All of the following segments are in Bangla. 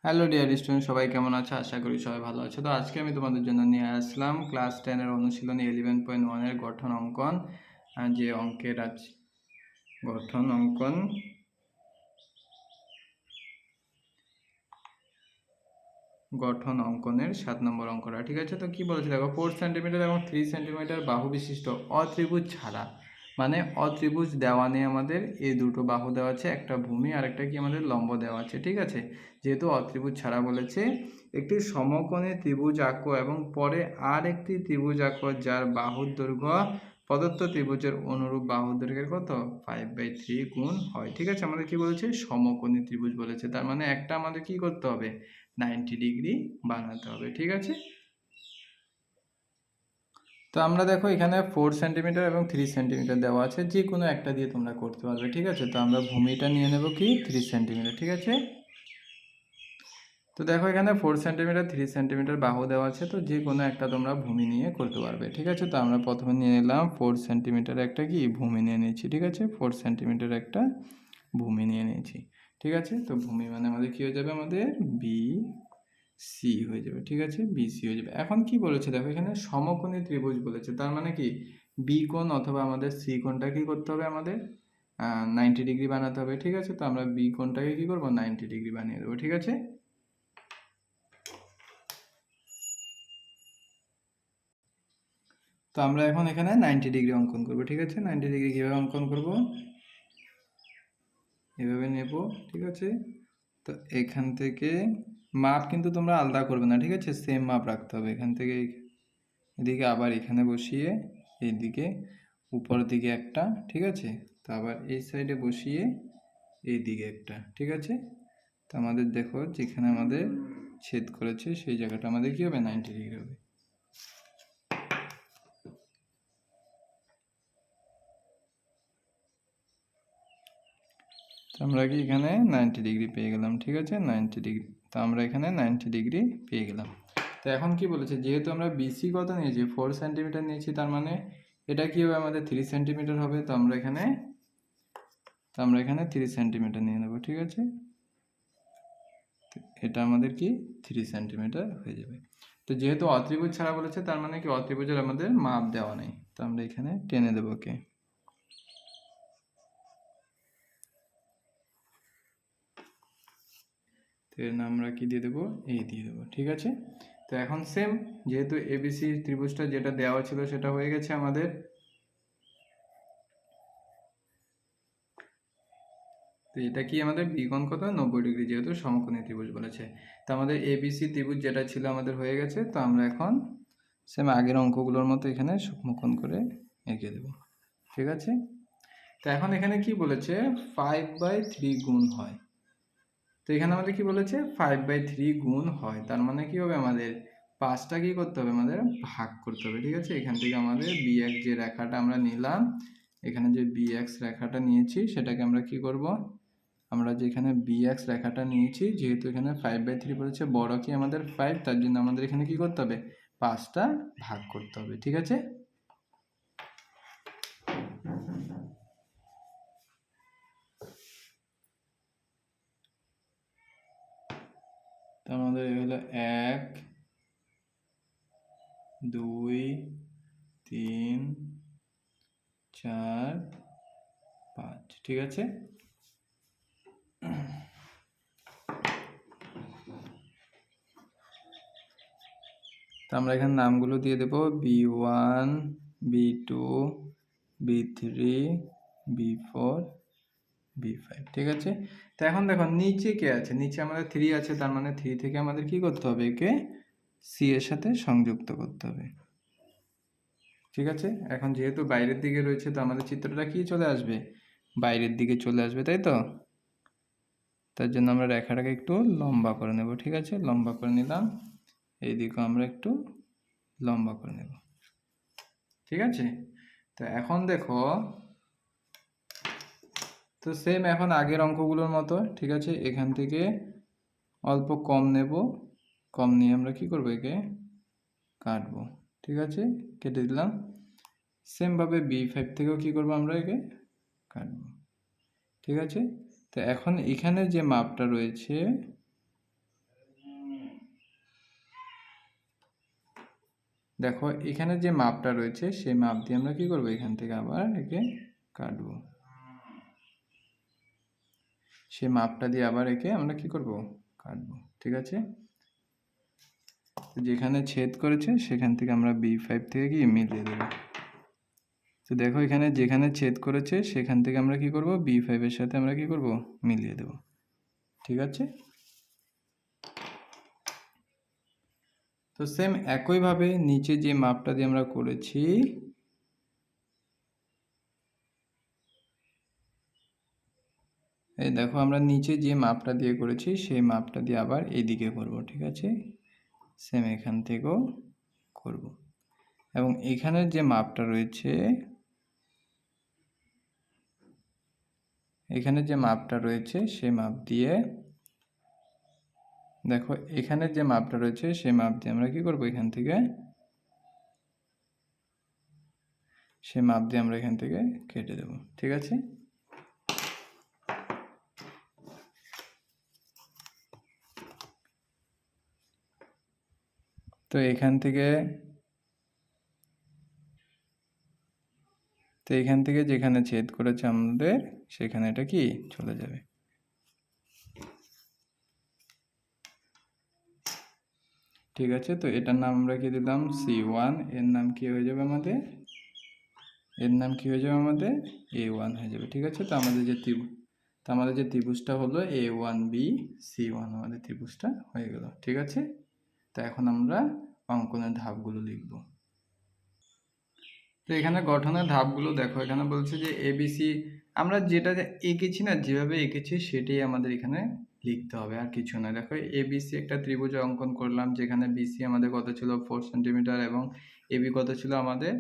হ্যালো ডিয়ার স্টুডেন্ট, সবাই কেমন আছে? আশা করি সবাই ভালো আছে। তো আজকে আমি তোমাদের জন্য নিয়ে আসলাম ক্লাস 10 এর অনুশীলনী 11.1 এর গঠন অঙ্কন। যে অঙ্কের আছে গঠন অঙ্কন গঠন অঙ্কনের 7 নম্বর অঙ্কটা। ঠিক আছে, তো কি বলেছে দেখো, 4 সেন্টিমিটার এবং 3 সেন্টিমিটার বাহু বিশিষ্ট অত্রিভুজ ছাড়া, মানে অত্রিভুজ দেওয়া নেই আমাদের, এই দুটো বাহু দেওয়া আছে, একটা ভূমি আর একটা কি আমাদের লম্ব দেওয়া আছে। ঠিক আছে, যেহেতু অত্রিভুজ ছাড়া বলেছে, একটি সমকোণী ত্রিভুজ আঁকো এবং পরে আর একটি ত্রিভুজ আঁকো যার বাহুর দৈর্ঘ্য প্রদত্ত ত্রিভুজের অনুরূপ বাহুর দৈর্ঘ্যের কত 5/3 গুণ হয়। ঠিক আছে, আমাদের কি বলেছে, সমকোণী ত্রিভুজ বলেছে, তার মানে একটা আমাদের কি করতে হবে, 90 ডিগ্রি বানাতে হবে। ঠিক আছে, তো আমরা দেখো এখানে 4 সেন্টিমিটার এবং 3 সেন্টিমিটার দেওয়া আছে, যে কোনো একটা দিয়ে তোমরা করতে পারবে। ঠিক আছে, তো আমরা ভূমিটা নিয়ে নেব কি 3 সেন্টিমিটার। ঠিক আছে, তো দেখো এখানে 4 সেন্টিমিটার 3 সেন্টিমিটার বাহু দেওয়া আছে, তো যে কোনো একটা তোমরা ভূমি নিয়ে করতে পারবে। ঠিক আছে, তো আমরা প্রথমে নিয়ে নিলাম 4 সেন্টিমিটার একটা কি ভূমি নিয়ে নিয়েছি। ঠিক আছে, 4 সেন্টিমিটার একটা ভূমি নিয়ে নিয়েছি। ঠিক আছে, তো ভূমি মানে আমাদের কি হয়ে যাবে, আমাদের বি সি হয়ে যাবে। ঠিক আছে, বিসি হয়ে যাবে। এখন কি বলেছে দেখো, এখানে সমকোণী ত্রিভুজ বলেছে, তার মানে কি বি কোণ অথবা আমাদের সি কোণটা কি করতে হবে, আমাদের 90 ডিগ্রি বানাতে হবে। ঠিক আছে, তো আমরা বি কোণটাকে কি করব, 90 ডিগ্রি বানিয়ে দেবো। ঠিক আছে, তো আমরা এখন এখানে 90 ডিগ্রি অঙ্কন করব। ঠিক আছে, 90 ডিগ্রি কীভাবে অঙ্কন করব, এভাবে নেব। ঠিক আছে, তো এখান থেকে মাপ কিন্তু তোমরা আলাদা করবে না। ঠিক আছে, সেম মাপ রাখতে হবে। এখান থেকে এদিকে আবার এখানে বসিয়ে এইদিকে উপরের দিকে একটা। ঠিক আছে, তো আবার এই সাইডে বসিয়ে এইদিকে একটা। ঠিক আছে, তো আমাদের দেখো যেখানে আমাদের ছেদ করেছে সেই জায়গাটা আমাদের কি হবে, 90 ডিগ্রি হবে। তো আমরা কি এখানে 90 ডিগ্রি পেয়ে গেলাম। ঠিক আছে, 90 ডিগ্রি, তো আমরা এখানে 90 ডিগ্রি পেয়ে গেলাম। তো এখন কি বলেছে, যেহেতু আমরা বিসি কত নিয়েছি 4 সেন্টিমিটার নিয়েছি, তার মানে এটা কি হবে, আমাদের 3 সেন্টিমিটার হবে। তো আমরা এখানে 3 সেন্টিমিটার নিয়ে নেব। ঠিক আছে, এটা আমাদের কি 3 সেন্টিমিটার হয়ে যাবে। তো যেহেতু অত্রিভুজ ছাড়া বলেছে, তার মানে কি অত্রিভুজের আমাদের মাপ দেওয়া নেই, তো আমরা এখানে টেনে দেবো কে, তো এর নাম আমরা কি দিয়ে দেবো, এই দিয়ে দেবো। ঠিক আছে, তো এখন সেম, যেহেতু এবিসি ত্রিভুজটা যেটা দেওয়া ছিল সেটা হয়ে গেছে আমাদের, তো এটা কি আমাদের বিকোণ কত 90 ডিগ্রি, যেহেতু সমকোণী ত্রিভুজ বলেছে। তো আমাদের এবিসি ত্রিভুজ যেটা ছিল আমাদের হয়ে গেছে। তো আমরা এখন সেম আগের অঙ্কগুলোর মতো এখানে সূক্ষ্মকোণ করে এঁকে দেব। ঠিক আছে, তো এখন এখানে কি বলেছে, 5/3 গুণ হয়। তো এখানে আমাদের কি বলেছে, 5/3 গুণ হয়, তার মানে কি হবে, আমাদের 5টা কি করতে হবে, আমাদের ভাগ করতে হবে। ঠিক আছে, এখান থেকে আমাদের bx যে রেখাটা আমরা নিলাম, এখানে যে bx রেখাটা নিয়েছি সেটাকে আমরা কি করব, আমরা যেখানে bx রেখাটা নিয়েছি, যেহেতু এখানে 5/3 বলেছে, বড় কি আমাদের 5, তার জন্য আমাদের এখানে কি করতে হবে, 5টা ভাগ করতে হবে। ঠিক আছে, তো আমাদের হলো 1 2 3 4 5। ঠিক আছে, তো আমরা এখানে নামগুলো দিয়ে দেব, B1 B2 B3 B4 B5। ঠিক আছে, তো এখন দেখো নিচে কে আছে, নিচে আমাদের 3 আছে, তার মানে 3 থেকে আমাদের কি করতে হবে, একে সি এর সাথে সংযুক্ত করতে হবে। ঠিক আছে, এখন যেহেতু বাইরের দিকে রয়েছে, তো আমাদের চিত্রটা কি চলে আসবে, বাইরের দিকে চলে আসবে, তাই তো। তার জন্য আমরা রেখাটাকে একটু লম্বা করে নেব। ঠিক আছে, লম্বা করে নিলাম, এইদিকে আমরা একটু লম্বা করে নেব। ঠিক আছে, তো এখন দেখো, তো সেম এখন আগের অঙ্কগুলোর মতো। ঠিক আছে, এখান থেকে অল্প কম নেব, কম নিয়ে আমরা কি করব, একে কাটবো। ঠিক আছে, কেটে দিলাম। সেমভাবে B5 থেকেও কি করব, আমরা একে কাটবো। ঠিক আছে, তো এখন এখানে যে মাপটা রয়েছে, দেখো এখানে যে মাপটা রয়েছে সেই মাপ দিয়ে আমরা কি করব, এখান থেকে আবার একে কাটবো। সেই মাপটা দিয়ে আবার একে আমরা কি করব, কাটবো। ঠিক আছে, তো যেখানে ছেদ করেছে সেখান থেকে আমরা B5 থেকে কি মিলিয়ে দেব। তো দেখো এখানে যেখানে ছেদ করেছে সেখান থেকে আমরা কি করব, B5 এর সাথে আমরা কি করব, মিলিয়ে দেব। ঠিক আছে, তো সেম একইভাবে নিচে যে মাপটা দিয়ে আমরা করেছি এই দেখো আমরা নিচে যে মাপটা দিয়ে করেছি সেই মাপটা দিয়ে আবার এইদিকে করব। ঠিক আছে, সেম এখান থেকেও করব এবং এখানের যে মাপটা রয়েছে সেই মাপ দিয়ে দেখো এখানে যে মাপটা রয়েছে সেই মাপ দিয়ে আমরা কি করব, এখান থেকে সেই মাপ দিয়ে আমরা এখান থেকে কেটে দেব। ঠিক আছে, তো এখান থেকে যেখানে ছেদ করেছে আমাদের সেখানে এটা কি চলে যাবে। ঠিক আছে, তো এটার নাম আমরা কি দিলাম, C1। এর নাম কি হয়ে যাবে আমাদের, A1 হয়ে যাবে। ঠিক আছে, তো আমাদের যে ত্রিভুজটা হলো A1BC1 আমাদের ত্রিভুজটা হয়ে গেল। ঠিক আছে, তো এখন আমরা অঙ্কনের ধাপগুলো লিখব। তো এখানে গঠনের ধাপগুলো দেখো, এখানে বলছে যে ABC আমরা যেটা এঁকেছি না, যেভাবে এঁকেছি সেটাই আমাদের এখানে লিখতে হবে, আর কিছু না। দেখো ABC একটা ত্রিভুজ অঙ্কন করলাম, যেখানে BC আমাদের কত ছিল 4 সেন্টিমিটার এবং AB কত ছিল আমাদের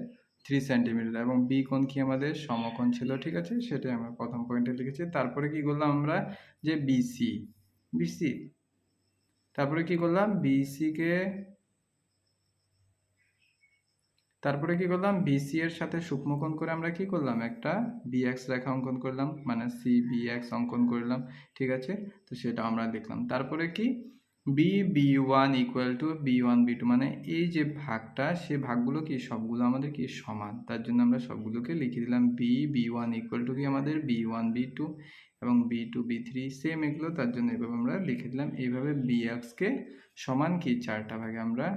3 সেন্টিমিটার এবং B কোণ কি আমাদের সমকোণ ছিল। ঠিক আছে, সেটাই আমরা প্রথম পয়েন্টে লিখেছি। তারপরে কি করলাম আমরা, যে BC তারপরে কি করলাম, তারপরে কি করলাম, বিসি এর সাথে সূক্ষ্মকোণ করে আমরা কি করলাম, একটা বিএক্স রেখা অঙ্কন করলাম, মানে সিবিএক্স অঙ্কন করলাম। ঠিক আছে, তো সেটা আমরা দেখলাম। তারপরে কি, B1 equal to B1 B2, মানে এই যে ভাগটা, সে ভাগগুলো কি সবগুলো আমাদের কি সমান, তার জন্য আমরা সবগুলোকে লিখে দিলাম B1 ইকুয়াল টু কি আমাদের B1 B2 এবং B2 B3 সেম এগুলো, তার জন্য এভাবে আমরা লিখে দিলাম। এইভাবে বিএক্সকে সমান কি 4টা ভাগে আমরা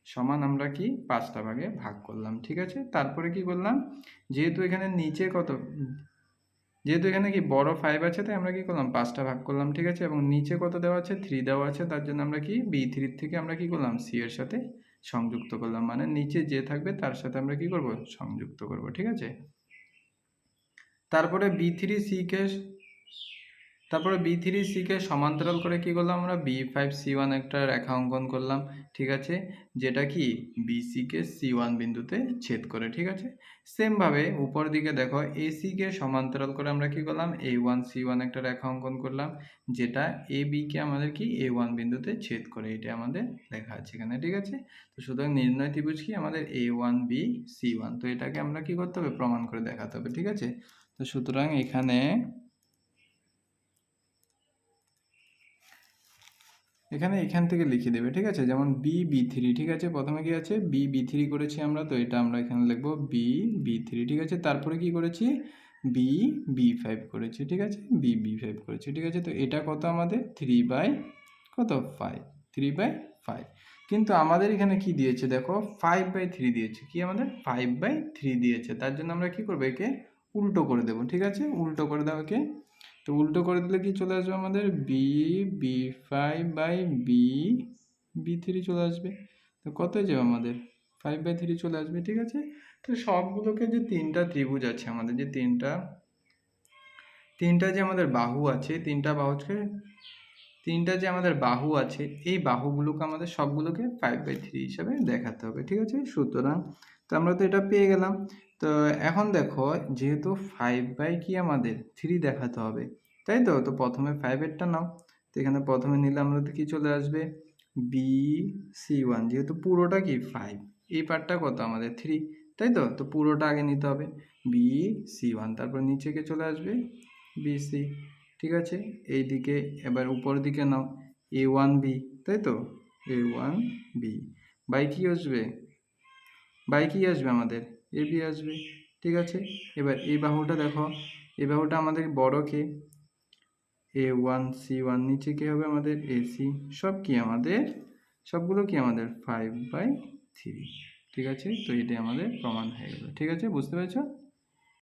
সমান আমরা কি 5টা ভাগে ভাগ করলাম। ঠিক আছে, তারপরে কি করলাম, যেহেতু এখানে নিচে যেহেতু এখানে কি বড় 5 আছে, তাই আমরা কি করলাম 5টা ভাগ করলাম। ঠিক আছে, এবং নিচে কত দেওয়া আছে, 3 দেওয়া আছে, তার জন্য আমরা কি B3 থেকে আমরা কি করলাম C এর সাথে সংযুক্ত করলাম, মানে নিচে যে থাকবে তার সাথে আমরা কি করব, সংযুক্ত করব। ঠিক আছে, তারপরে B3C কে সমান্তরাল করে কি করলাম আমরা, B5C1 একটা রেখা অঙ্কন করলাম। ঠিক আছে, যেটা কি BC কে C1 বিন্দুতে ছেদ করে। ঠিক আছে, সেম ভাবে উপর দিকে দেখো AC কে সমান্তরাল করে আমরা কি করলাম, A1C1 একটা রেখা অঙ্কন করলাম, যেটা AB কে আমাদের কি A1 বিন্দুতে ছেদ করে, এটা আমাদের লেখা আছে এখানে। ঠিক আছে, তো সুতরাং নির্ণয় ত্রিভুজ কি আমাদের A1BC1, তো এটাকে আমরা কি করতে হবে, প্রমাণ করে দেখাতে হবে। ঠিক আছে, তো সুতরাং এখান থেকে লিখে দেবে। ঠিক আছে, যেমন B3। ঠিক আছে, প্রথমে কি আছে, B3 করেছি আমরা, তো এটা আমরা এখানে লিখবো B3। ঠিক আছে, তারপরে কি করেছি, B5 করেছি। ঠিক আছে, B5 করেছি। ঠিক আছে, তো এটা কত আমাদের 3/5, কিন্তু আমাদের এখানে কি দিয়েছে দেখো, 5/3 দিয়েছে। কি আমাদের 5/3 দিয়েছে, তার জন্য আমরা কি করবো, একে উল্টো করে দেবো। ঠিক আছে, উল্টো করে দাও একে। তো উল্টো করে দিলে কি চলে আসবে আমাদের, B5/B3 চলে আসবে। তো কত যাবে আমাদের 5/3 চলে আসবে। ঠিক আছে, তো সবগুলোকে যে তিনটা ত্রিভুজ আছে আমাদের, যে তিনটা যে আমাদের বাহু আছে, তিনটা যে আমাদের বাহু আছে, এই বাহুগুলোকে আমাদের সবগুলোকে 5/3 হিসাবে দেখাতে হবে। ঠিক আছে, সুতরাং তো আমরা তো এটা পেয়ে গেলাম। তো এখন দেখো, যেহেতু 5 কি আমাদের 3 দেখাতে হবে, তাই তো, তো প্রথমে 5-এরটা নাও। তো এখানে প্রথমে নিলে আমরা তো কি চলে আসবে, BC1, যেহেতু পুরোটা কি 5, এই পার্টটা কত আমাদের 3, তাই তো, তো পুরোটা আগে নিতে হবে BC1, তারপর নিচে কে চলে আসবে BC। ঠিক আছে, এইদিকে এবার উপর দিকে নাও A1B, তাই তো, A1B বাই কি আসবে বাই কি আসবে আমাদের এবি আসবে, ঠিক আছে। এবার এই বাহুটা দেখো, এই বাহুটা আমাদের বড় কে A1C1, নিচে কি হবে আমাদের AC, সব কি আমাদের সবগুলো কি আমাদের 5/3, ঠিক আছে। তো এটাই আমাদের প্রমাণ হয়ে গেল, ঠিক আছে, বুঝতে পেরেছো।